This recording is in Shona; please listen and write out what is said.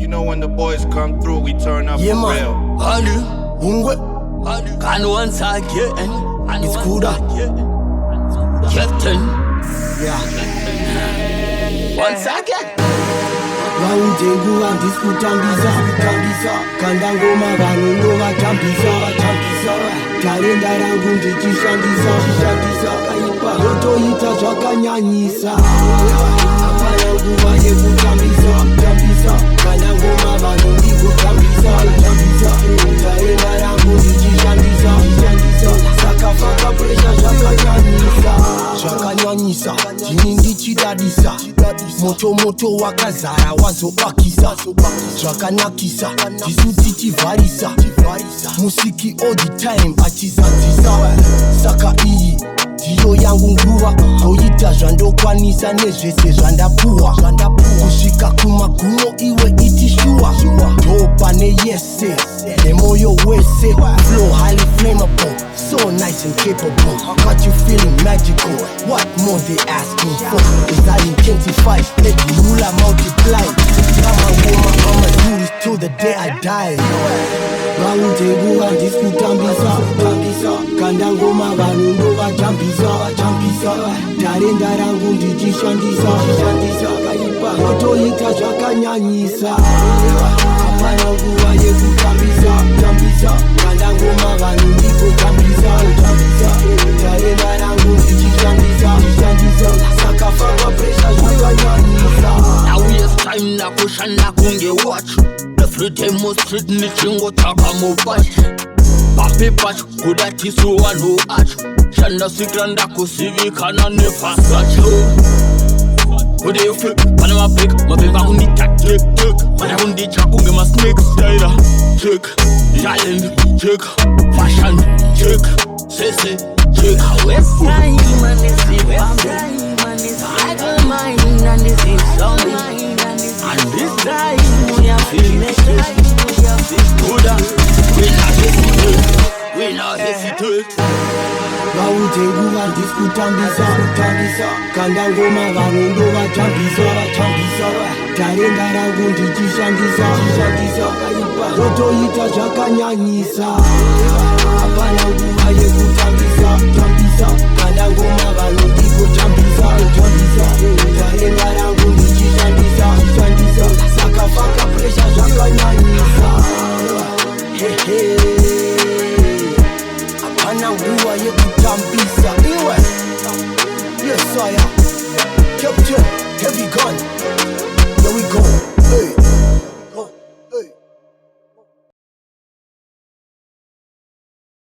You know when the boys come through, we turn up for real. Ali, Ungwe, and once again, it's Kuda, Captain. Yeah. Once again. Vaudze andiskutambiza kanda ngoma vanhu ndovatambisa talenda rangu ndichishandisa kaipa ndotoita zvakanyanyisa hapana nguva yekutambisa kanda ngoma vanhu ndigotambisa talenda rangu ndichishandisa sakafaka presha zvakanyanyisa chini ndichidadisa moto wakazara wazobakisa zvakanakisa tisu tichivharisa musiki all the time achizadzisa saka iyi ndiyo yangu nguva ndoita zvandokwanisa nezvese zvandapuwa kusvika kumagumo iwe itishuwa ndopa neyese nemoyo wese flow highly flammable so nice and capable got you feeling magical what more they asking for is I intensify let the ruler multiply kama ngoma I'ma do this till the day I die Vaudze andiskutambiza kanda ngoma vanhu ndovatambisa talenda rangu ndichishandisa kaipa ndotoita zvakanyanyisa hapana nguva yekutambisa kanda ngoma vanhu ndigotambisa talenda rangu ndichishandisa sakafaka presha zvakanyanyisa. Now it's time nakushanda kunge watch every time mo street nichingotaka mubachi papi pacho kuda tisu wanu acho shanda sikranda kusivikana nefasacho Kuda you fake, pana mapek, mapeka kundita trick Pana kundicha kunge ma snake styler Trick, talent, trick, fashion, trick Sese, trick West time and this is family I don't mind and this is something And this time we are feeling it Kuda, we not hesitate Vaudze andiskutambiza kanda ngoma vanhu ndovatambisa talenda rangu ndichishandisa kaipa ndotoita zvakanyanyisa hapana nguva yekutambisa kanda ngoma vanhu ndigotambisa talenda rangu